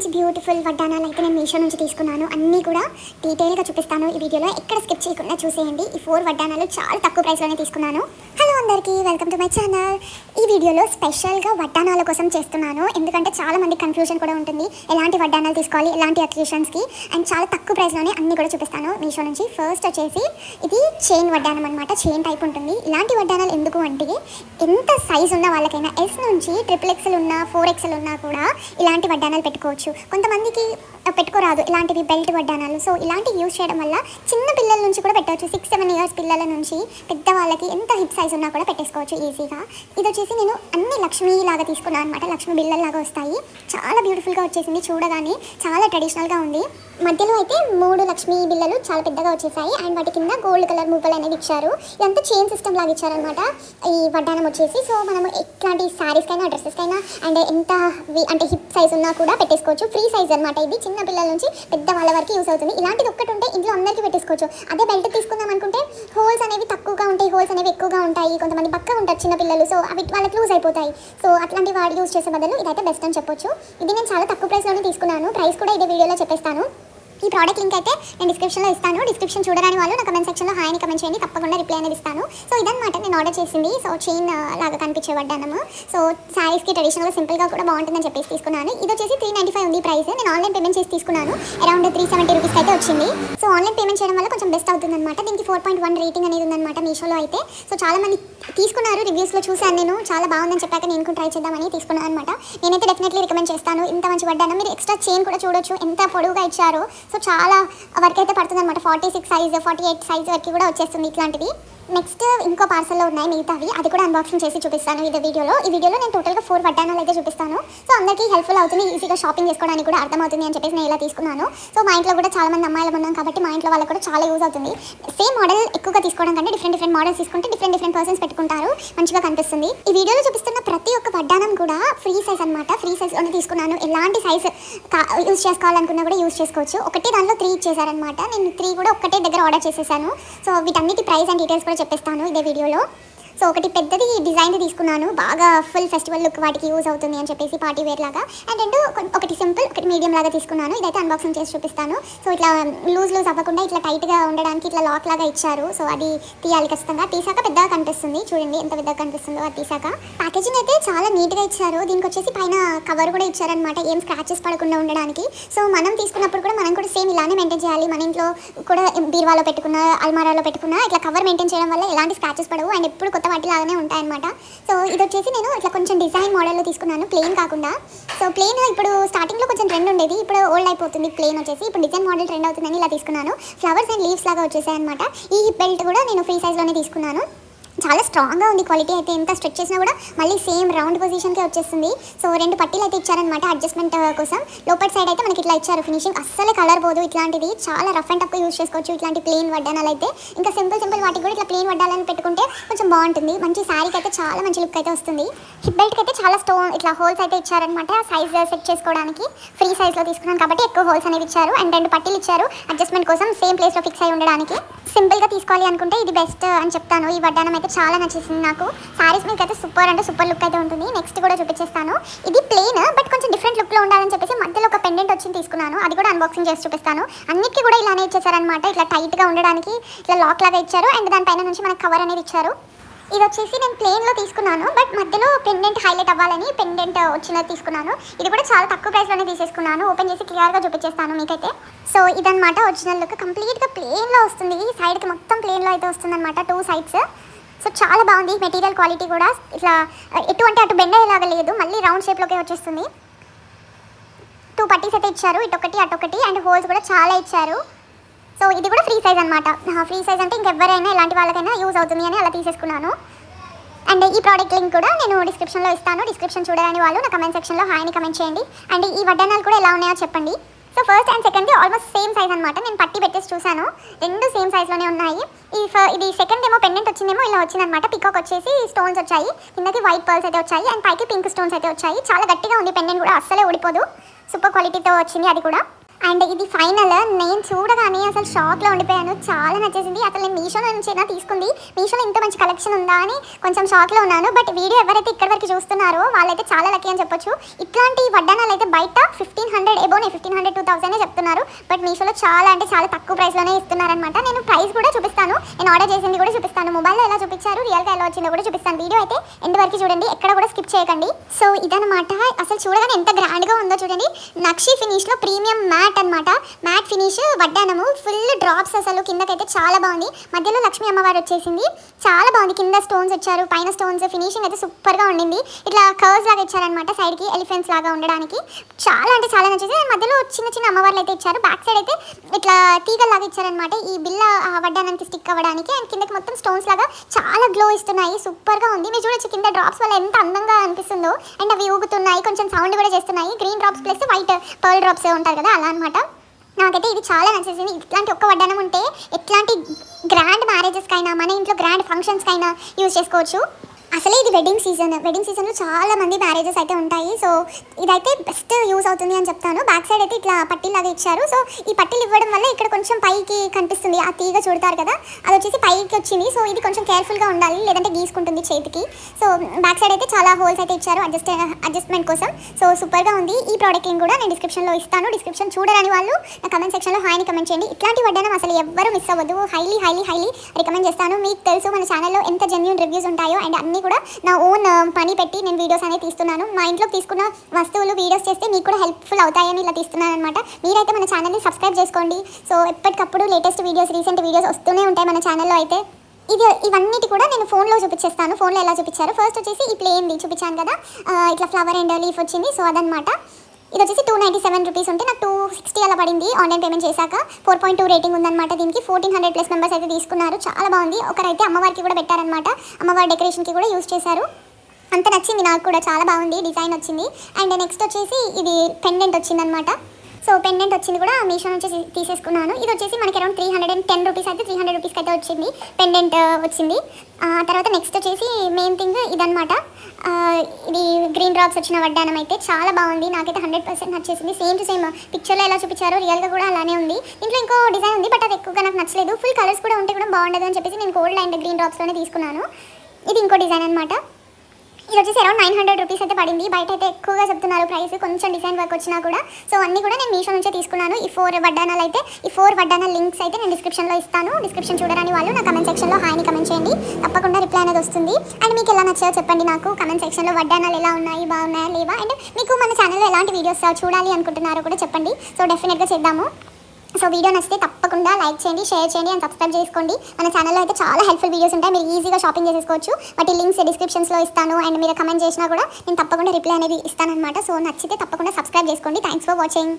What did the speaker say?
మంచి బ్యూటిఫుల్ వడ్డానాలు అయితే నేను మీషో నుంచి తీసుకున్నాను. అన్నీ కూడా డీటెయిల్గా చూపిస్తాను ఈ వీడియోలో. ఎక్కడ స్కిప్ చేయకుండా చూసేయండి. ఈ 4 వడ్డానాలు చాలా తక్కువ ప్రైస్లోనే తీసుకున్నాను. హలో అందరికీ, వెల్కమ్ టు మై ఛానల్. ఈ వీడియోలో స్పెషల్గా వడ్డానాల కోసం చేస్తున్నాను. ఎందుకంటే చాలా మంది కన్ఫ్యూజన్ కూడా ఉంటుంది, ఎలాంటి వడ్డానాలు తీసుకోవాలి, ఎలాంటి అకేషన్స్కి, అండ్ చాలా తక్కువ ప్రైస్లోనే అన్నీ కూడా చూపిస్తాను మీషో నుంచి. ఫస్ట్ వచ్చేసి ఇది చైన్ వడ్డానం అనమాట. చైన్ టైప్ ఉంటుంది. ఇలాంటి వడ్డానాలు ఎందుకు అంటే ఎంత సైజు ఉన్న వాళ్ళకైనా ఎస్ నుంచి XXL ఉన్న 4XL ఉన్నా కూడా ఇలాంటి వడ్డానాలు పెట్టుకోవచ్చు. కొంతమందికి పెట్టుకోరాదు ఇలాంటివి బెల్ట్ వడ్డానాలు. సో ఇలాంటివి యూజ్ చేయడం వల్ల చిన్న పిల్లల నుంచి కూడా పెట్టవచ్చు. 6-7 ఇయర్స్ పిల్లల నుంచి పెద్దవాళ్ళకి ఎంత హిప్ సైజ్ ఉన్నా కూడా పెట్టేసుకోవచ్చు ఈజీగా. ఇది వచ్చేసి నేను అన్ని లక్ష్మీ లాగా తీసుకున్నాను అనమాట. లక్ష్మీ బిళ్ళల్లాగా వస్తాయి. చాలా బ్యూటిఫుల్గా వచ్చేసింది. చూడగానే చాలా ట్రెడిషనల్గా ఉంది. మధ్యలో అయితే 3 లక్ష్మీ బిళ్ళలు చాలా పెద్దగా వచ్చేసాయి. అండ్ వాటి కింద గోల్డ్ కలర్ మువ్వలు అనేది ఇచ్చారు. ఇదంతా చైన్ సిస్టమ్ లాగా ఇచ్చారనమాట ఈ వడ్డానం వచ్చేసి. సో మనం ఎట్లాంటి శారీస్కైనా డ్రెస్సెస్కైనా అండ్ ఎంత అంటే హిప్ సైజ్ ఉన్నా కూడా పెట్టేసుకోవచ్చు. ఫ్రీ సైజ్ అనమాట ఇది. చిన్న పిల్లల నుంచి పెద్ద వాళ్ళ వరకు యూస్ అవుతుంది. ఇలాంటిది ఒక్కటి ఉంటే ఇంట్లో అందరికీ పెట్టేసుకోవచ్చు. అదే బెల్ట్ తీసుకుందాం అనుకుంటే హోల్స్ అనేవి తక్కువగా ఉంటాయి, హోల్స్ అనేవి ఎక్కువగా ఉంటాయి. కొంతమంది పక్కగా ఉంటారు చిన్న పిల్లలు. సో అవి వాళ్ళకి లూజ్ అయిపోతాయి. సో అట్లాంటి వాడు యూస్ చేసే బదులు ఇదైతే బెస్ట్ అని చెప్పొచ్చు. ఇది నేను చాలా తక్కువ ప్రైస్లోనే తీసుకున్నాను. ప్రైస్ కూడా ఇదే వీడియోలో చెప్పేస్తాను. ఈ ప్రోడక్ట్ లింక్ అయితే నేను డిస్క్రిప్షన్లో ఇస్తాను. డిస్క్రిప్షన్ చూడరాని వాళ్ళు నా కమెంట్ సెక్షన్లో హాయ్ అని కమెంట్ చేయండి. తప్పకుండా రిప్లై అనేది ఇస్తాను. సో ఇదన్నమాట నేను ఆర్డర్ చేసింది. సో చైన్ లాగా కనిపించే వడ్డానము. సో శారీస్కి ట్రెడిషనల్గా సింపుల్గా కూడా బాగుంటుందని చెప్పేసి తీసుకున్నాను. ఇది వచ్చేసి 395 ఉంది ప్రైస్. నేను ఆన్లైన్ పేమెంట్ చేసి తీసుకున్నాను. అరౌండ్ 370 రూపీస్కి అయితే వచ్చింది. సో ఆన్లైన్ పేమెంట్ చేయడం వల్ల కొంచెం బెస్ట్ అవుతుందన్నమాట. దీనికి 4.1 రేటింగ్ అనేది ఉందన్నమాట మీషోలో అయితే. సో చాలా మంది తీసుకున్నారు, రివ్యూస్లో చూశాను నేను. చాలా బాగుందని చెప్పాక నేను కూడా ట్రై చేద్దామని తీసుకున్నాను అనమాట. నేనైతే డెఫినెట్లీ రికమెండ్ చేస్తాను. ఇంత మంచి వడ్డానం. మీరు ఎక్స్ట్రా చైన్ కూడా చూడొచ్చు ఎంత పొడవుగా ఇచ్చారో. సో చాలా వరకు అయితే పడుతుంది అనమాట. 46 సైజ్ 48 సైజ్ వరకు కూడా వచ్చేస్తుంది ఇట్లాంటిది. నెక్స్ట్ ఇంకో పార్సల్లో ఉన్నాయి మిగతావి. అది కూడా అన్బాక్సింగ్ చేసి చూపిస్తాను ఈ వీడియోలో నేను టోటల్గా 4 వడ్డానాలు అయితే చూపిస్తాను. సో అందరికీ హెల్ప్ఫుల్ అవుతుంది, ఈజీగా షాపింగ్ చేసుకోవడానికి కూడా అర్థమవుతుంది అని చెప్పేసి నేను ఇలా తీసుకున్నాను. సో మా ఇంట్లో కూడా చాలా మంది అమ్మాయిలు ఉన్నాం కాబట్టి మా ఇంట్లో వాళ్ళకి కూడా చాలా యూజ్ అవుతుంది. సేమ్ మోడల్ ఎక్కువగా తీసుకోవడం కంటే డిఫరెంట్ మోడల్స్ తీసుకుంటే డిఫరెంట్ పర్సన్స్ పెట్టుకుంటారు, మంచిగా కనిపిస్తుంది. ఈ వీడియోలో చూపిస్తున్న ప్రతి ఒక్క వడ్డానం కూడా ఫ్రీ సైజ్ అనమాట. ఫ్రీ సైజ్లోనే తీసుకున్నాను. ఎలాంటి సైజ్ యూజ్ చేసుకోవాలనుకున్నా కూడా యూజ్ చేసుకోవచ్చు. ఒకటి దాంట్లో 3 ఇచ్చేసారనమాట. నేను 3 కూడా ఒక్కటే దగ్గర ఆర్డర్ చేసేసాను. సో వీటన్నిటి ప్రైస్ అండ్ డీటెయిల్స్ కూడా చెప్పేస్తాను ఇదే వీడియోలో. సో ఒకటి పెద్దది డిజైన్ది తీసుకున్నాను, బాగా ఫుల్ ఫెస్టివల్ లుక్ వాటికి యూజ్ అవుతుంది అని చెప్పేసి పార్టీ వేర్ లాగా. అండ్ ఒకటి సింపుల్, ఒకటి మీడియం లాగా తీసుకున్నాను. ఇదైతే అన్బాక్సింగ్ చేసి చూపిస్తాను. సో ఇట్లా లూజ్ అవ్వకుండా ఇట్లా టైట్గా ఉండడానికి ఇట్లా లాక్ లాగా ఇచ్చారు. సో అది తీయాలి ఖచ్చితంగా. తీసాక పెద్దగా కనిపిస్తుంది. చూడండి ఎంత పెద్దగా కనిపిస్తుందో అది తీసాక. ప్యాకేజింగ్ అయితే చాలా నీట్గా ఇచ్చారు. దీనికి వచ్చేసి పైన కవర్ కూడా ఇచ్చారనమాట, ఏం స్క్రాచెస్ పడకుండా ఉండడానికి. సో మనం తీసుకున్నప్పుడు కూడా మనం కూడా సేమ్ ఇలానే మెయింటైన్ చేయాలి. మన ఇంట్లో కూడా బీరువాలో పెట్టుకున్న, అల్మారాలో పెట్టుకున్న ఇట్లా కవర్ మెయింటైన్ చేయడం వల్ల ఎలాంటి స్క్రాచెస్ పడవు అండ్ ఎప్పుడు కొత్త వాటిలాగానే ఉంటాయన్నమాట. సో ఇది వచ్చేసి నేను ఇట్లా కొంచెం డిజైన్ మోడల్లో తీసుకున్నాను, ప్లెయిన్ కాకుండా. సో ప్లెయిన్ ఇప్పుడు స్టార్టింగ్లో కొంచెం ట్రెండ్ ఉండేది, ఇప్పుడు ఓల్డ్ అయిపోతుంది ప్లెయిన్ వచ్చేసి. ఇప్పుడు డిజైన్ మోడల్ ట్రెండ్ అవుతుందని ఇలా తీసుకున్నాను. ఫ్లవర్స్ అండ్ లీవ్స్ లాగా వచ్చేసాయి అనమాట. ఈ బెల్ట్ కూడా నేను ఫ్రీ సైజ్లోనే తీసుకున్నాను. చాలా స్ట్రాంగ్గా ఉంది క్వాలిటీ అయితే. ఎంత స్ట్రెచ్ చేసినా కూడా మళ్ళీ సేమ్ రౌండ్ పొజిషన్కే వచ్చేస్తుంది. సో 2 పట్టీలు అయితే ఇచ్చారనమాట అడ్జస్ట్మెంట్ కోసం. లోపల సైడ్ అయితే మనకి ఇట్లా ఇచ్చారు ఫినిషింగ్. అస్సలే కలర్ పోదు. ఇట్లాంటిది చాలా రఫ్ అండ్ టఫ్గా యూజ్ చేసుకోవచ్చు ఇట్లాంటి ప్లెయిన్ వడ్డానాలు అయితే. ఇంకా సింపుల్ వాటికి కూడా ఇట్లా ప్లెయిన్ వడ్డాలని పెట్టుకుంటే కొంచెం బాగుంటుంది. మంచి శారీకి అయితే చాలా మంచి లుక్ అయితే వస్తుంది. హిప్ బెల్ట్కి అయితే చాలా స్టోన్ ఇట్లా హోల్స్ అయితే ఇచ్చారనమాట. సైజ్ సెట్ చేసుకోవడానికి ఫ్రీ సైజ్లో తీసుకున్నాను కాబట్టి ఎక్కువ హోల్స్ అనేవి ఇచ్చారు. అండ్ 2 పట్టీలు ఇచ్చారు అడ్జస్ట్మెంట్ కోసం, సేమ్ ప్లేస్లో ఫిక్స్ అయి ఉండడానికి. సింపుల్గా తీసుకోవాలి అనుకుంటే ఇది బెస్ట్ అని చెప్తాను. ఈ వడ్డానం అయితే చాలా నచ్చేసింది నాకు. శారీస్ మీకు అయితే సూపర్ అంటే సూపర్ లుక్ అయితే ఉంటుంది. నెక్స్ట్ కూడా చూపించేస్తాను. ఇది ప్లెయిన్ బట్ కొంచెం డిఫరెంట్ లుక్లో ఉండాలని చెప్పేసి మధ్యలో ఒక పెండెంట్ వచ్చి తీసుకున్నాను. అది కూడా అన్బాక్సింగ్ చేసి చూపిస్తాను. అన్నిటికీ కూడా ఇలానే ఇచ్చేసారనమాట. ఇట్లా టైట్గా ఉండడానికి ఇట్లా లాక్ లాగా ఇచ్చారు. అండ్ దానిపైన నుంచి మనకు కవర్ అనేది ఇచ్చారు. ఇది వచ్చేసి నేను ప్లెయిన్లో తీసుకున్నాను బట్ మధ్యలో పెండెంట్ హైలైట్ అవ్వాలని పెండెంట్ వచ్చినది తీసుకున్నాను. ఇది కూడా చాలా తక్కువ ప్రైస్లోనే తీసేసుకున్నాను. ఓపెన్ చేసి క్లియర్గా చూపించేస్తాను మీకైతే. సో ఇదనమాట ఒరిజినల్ లుక్. కంప్లీట్గా ప్లెయిన్లో వస్తుంది. ఈ సైడ్కి మొత్తం ప్లెయిన్లో అయితే వస్తుందన్నమాట 2 సైడ్స్. సో చాలా బాగుంది. మెటీరియల్ క్వాలిటీ కూడా ఇట్లా ఎటు అంటే అటు బెండ్ అయ్యేలాగా లేదు, మళ్ళీ రౌండ్ షేప్లోకి వచ్చేస్తుంది. 2 పట్టీస్ అయితే ఇచ్చారు, ఇటొకటి అటొకటి. అండ్ హోల్స్ కూడా చాలా ఇచ్చారు. సో ఇది కూడా ఫ్రీ సైజ్ అనమాట. ఫ్రీ సైజ్ అంటే ఇంకెవరైనా ఎలాంటి వాళ్ళకైనా యూజ్ అవుతుంది అని అలా తీసేసుకున్నాను. అండ్ ఈ ప్రోడక్ట్ లింక్ కూడా నేను డిస్క్రిప్షన్లో ఇస్తాను. డిస్క్రిప్షన్ చూడని వాళ్ళు నా కమెంట్ సెక్షన్లో హాయ్ అని కమెంట్ చేయండి. అండ్ ఈ వడ్డానాలు కూడా ఎలా ఉన్నాయో చెప్పండి. సో ఫస్ట్ అండ్ సెకండ్ది ఆల్మోస్ట్ సేమ్ సైజ్ అనమాట. నేను పట్టి పెట్టేసి చూశాను, 2 సేమ్ సైజ్లోనే ఉన్నాయి. ఇది సెకండ్ ఏమో పెండెంట్ వచ్చిందేమో ఇలా వచ్చిందనమాట. పికాక్ వచ్చేసి స్టోన్స్ వచ్చాయి, కిందకి వైట్ పర్ల్స్ అయితే వచ్చాయి అండ్ పైకి పింక్ స్టోన్స్ అయితే వచ్చాయి. చాలా గట్టిగా ఉంది పెండెంట్ కూడా, అస్సలే ఊడిపోదు. సూపర్ క్వాలిటీతో వచ్చింది అది కూడా. అండ్ ఇది ఫైనల్. నేను చూడగానే అసలు షాక్లో ఉండిపోయాను. చాలా నచ్చేసింది. అసలు నేను మీషోలో నుంచైనా తీసుకుంది, మీషోలో ఇంత మంచి కలెక్షన్ ఉందా అని కొంచెం షాక్లో ఉన్నాను. బట్ వీడియో ఎవరైతే ఇక్కడి వరకు చూస్తున్నారో వాళ్ళైతే చాలా లక్కీ అని చెప్పొచ్చు. ఇట్లాంటి వడ్డానాలు అయితే బయట 1500 ఎబోనే 1500 2000 చెప్తున్నారు. బట్ మీషోలో చాలా అంటే చాలా తక్కువ ప్రైస్లోనే ఇస్తున్నారనమాట. నేను ప్రైస్ కూడా చూపిస్తాను, నేను ఆర్డర్ చేసింది కూడా చూపిస్తాను, మొబైల్లో ఎలా చూపించారు రియల్గా ఎలా వచ్చిందో కూడా చూపిస్తాను. వీడియో అయితే ఎండ్ వరకు చూడండి, ఎక్కడ కూడా స్కిప్ చేయకండి. సో ఇదనమాట. అసలు చూడగానే ఎంత గ్రాండ్గా ఉందో చూడండి. నక్షి ఫినిష్లో ప్రీమియం మ్యాట్ అనమాట. మ్యాట్ ఫినిష్ వడ్డానము, ఫుల్ డ్రాప్స్, అసలు కిందకైతే చాలా బాగుంది. మధ్యలో లక్ష్మీ అమ్మవారు వచ్చేసింది, చాలా బాగుంది. కింద స్టోన్స్ వచ్చారు, పైన స్టోన్స్. ఫినిషింగ్ అయితే సూపర్గా ఉండింది. ఇట్లా కర్వ్స్ లాగా ఇచ్చారనమాట సైడ్కి, ఎలిఫెంట్స్ లాగా ఉండడానికి. చాలా అంటే చాలా నచ్చేసి. మధ్యలో చిన్న చిన్న అమ్మవార్లు అయితే ఇచ్చారు. బ్యాక్ సైడ్ అయితే ఇట్లా తీగల్లాగా ఇచ్చారనమాట ఈ బిల్ల వడ్డానానికి స్టిక్ అవ్వడానికి. అండ్ కిందకి మొత్తం స్టోన్స్ లాగా చాలా గ్లో ఇస్తున్నాయి. సూపర్గా ఉంది. మీరు చూడొచ్చు కింద డ్రాప్స్ వల్ల ఎంత అందంగా అనిపిస్తుందో. అండ్ అవి ఊగుతున్నాయి, కొంచెం సౌండ్ కూడా చేస్తున్నాయి. Green drops plus white pearl drops ఉంటారు కదా, అలా అనమాట. నాకైతే ఇది చాలా నచ్చేసింది. ఇట్లాంటి ఒక్క వడ్డానం ఉంటే ఎట్లాంటి గ్రాండ్ మ్యారేజెస్కైనా, మన ఇంట్లో గ్రాండ్ ఫంక్షన్స్కైనా యూజ్ చేసుకోవచ్చు. అసలే ఇది వెడ్డింగ్ సీజన్లో చాలా మంది మ్యారేజెస్ అయితే ఉంటాయి. సో ఇదైతే బెస్ట్ యూజ్ అవుతుంది అని చెప్తాను. బ్యాక్ సైడ్ అయితే ఇట్లా పట్టీలాగా ఇచ్చారు. సో ఈ పట్టీలు ఇవ్వడం వల్ల ఇక్కడ కొంచెం పైకి కనిపిస్తుంది, ఆ తీగ చూడతారు కదా, అది వచ్చేసి పైకి వచ్చింది. సో ఇది కొంచెం కేర్ఫుల్గా ఉండాలి, లేదంటే గీసుకుంటుంది చేతికి. సో బ్యాక్ సైడ్ అయితే చాలా హోల్స్ అయితే ఇచ్చారు అడ్జస్ట్మెంట్ కోసం. సో సూపర్గా ఉంది. ఈ ప్రోడక్ట్ లింక్ కూడా నేను డిస్క్రిప్షన్లో ఇస్తాను. డిస్క్రిప్షన్ చూడరాని వాళ్ళు నా కమెంట్ సెక్షన్లో హాయ్ని కమెంట్ చేయండి. ఇట్లాంటి వడ్డానం అసలు ఎవ్వరూ మిస్ అవ్వదు. హైలీ రికమెండ్ చేస్తాను. మీకు తెలుసు మన ఛానల్లో ఎంత జెన్యూన్ రివ్యూస్ ఉంటాయో. అండ్ అన్నీ కూడా నా ఓన్ మనీ పెట్టి నేను వీడియోస్ అనేది తీస్తున్నాను. మా ఇంట్లో తీసుకున్న వస్తువులు వీడియోస్ చేస్తే మీకు కూడా హెల్ప్ఫుల్ అవుతాయని ఇలా తీస్తున్నాను అనమాట. మీరైతే మన ఛానల్ని సబ్స్క్రైబ్ చేసుకోండి. సో ఎప్పటికప్పుడు లేటెస్ట్ వీడియోస్, రీసెంట్ వీడియోస్ వస్తూనే ఉంటాయి మన ఛానల్లో. అయితే ఇవన్నిటి కూడా నేను ఫోన్లో చూపించేస్తాను. ఫోన్లో ఎలా చూపించారు, ఫస్ట్ వచ్చేసి ఈ ప్లేన్ది చూపించాను కదా, ఇట్లా ఫ్లవర్ అండ్ లీఫ్ వచ్చింది. సో అదనమాట. ఇది వచ్చేసి 297 రూపీస్ ఉంటే నాకు 260 అలా పడింది ఆన్లైన్ పేమెంట్ చేశాక. 4.2 రేటింగ్ ఉందన్నమాట. దీనికి 1400+ మెంబర్స్ అయితే తీసుకున్నారు. చాలా బాగుంది. ఒకరైతే అమ్మవారికి కూడా పెట్టారనమాట, అమ్మవారి డెకరేషన్కి కూడా యూజ్ చేశారు. అంత నచ్చింది నాకు కూడా, చాలా బాగుంది, డిజైన్ వచ్చింది. అండ్ నెక్స్ట్ వచ్చేసి ఇది పెండెంట్ వచ్చిందనమాట. సో పెండెంట్ వచ్చింది కూడా మీషో నుంచి తీసేసుకున్నాను. ఇది వచ్చేసి మనకి అరౌండ్ 310 రూపీస్ అయితే 300 రూపీస్కి అయితే వచ్చింది, పెండెంట్ వచ్చింది. తర్వాత నెక్స్ట్ వచ్చేసి మెయిన్ థింగ్ ఇదనమాట. ఇది గ్రీన్ డ్రాప్స్ వచ్చిన వడ్డానం అయితే చాలా బాగుంది. నాకైతే 100% నచ్చేసింది. సేమ్ టు సేమ్ పిక్చర్లో ఎలా చూపించారో రియల్గా కూడా అలానే ఉంది. ఇంట్లో ఇంకో డిజైన్ ఉంది, బట్ అది ఎక్కువగా నాకు నచ్చలేదు. ఫుల్ కలర్స్ కూడా ఉంటే కూడా బాగుండదు అని చెప్పేసి నేను గోల్డ్ అండ్ గ్రీన్ డ్రాప్స్లోనే తీసుకున్నాను. ఇది ఇంకో డిజైన్ అనమాట. ఇది వచ్చేసి అరౌండ్ 900 రూపీస్ అయితే పడింది. బయట అయితే ఎక్కువగా చెప్తున్నారు ప్రైస్, కొంచెం డిజైన్ వర్క్ వచ్చినా కూడా. సో అన్నీ కూడా నేను మీషో నుంచే తీసుకున్నాను. ఈ 4 వడ్డానాలు అయితే, ఈ 4 వడ్డానాల లింక్స్ అయితే నేను డిస్క్రిప్షన్లో ఇస్తాను. డిస్క్రిప్షన్ చూడరాని వాళ్ళు నా కమెంట్ సెక్షన్లో హాయ్ని కమెంట్ చేయండి, తప్పకుండా రిప్లై అనేది వస్తుంది. అండ్ మీకు ఎలా నచ్చాయో చెప్పండి నాకు కమెంట్ సెక్షన్లో. వడ్డానాలు ఎలా ఉన్నాయి, బాగున్నాయా లేవా, అండ్ మీకు మన ఛానల్లో ఎలాంటి వీడియోస్ చూడాలి అనుకుంటున్నారో కూడా చెప్పండి. సో డెఫినెట్గా చేద్దాము. సో వీడియో నచ్చితే తప్పకుండా లైక్ చేయండి, షేర్ చేయండి అండ్ సబ్స్క్రైబ్ చేసుకోండి. మన ఛానల్లో అయితే చాలా హెల్ప్ఫుల్ వీడియోస్ ఉంటాయి, మీరు ఈజీగా షాపింగ్ చేసేసుకోవచ్చు. వాటి లింక్స్ డిస్క్రిప్షన్స్లో ఇస్తాను. అండ్ మీరు కమెంట్ చేసినా కూడా నేను తప్పకుండా రిప్లై అనేది ఇస్తానన్నమాట. సో నచ్చితే తప్పకుండా సబ్స్క్రైబ్ చేసుకోండి. Thanks for watching.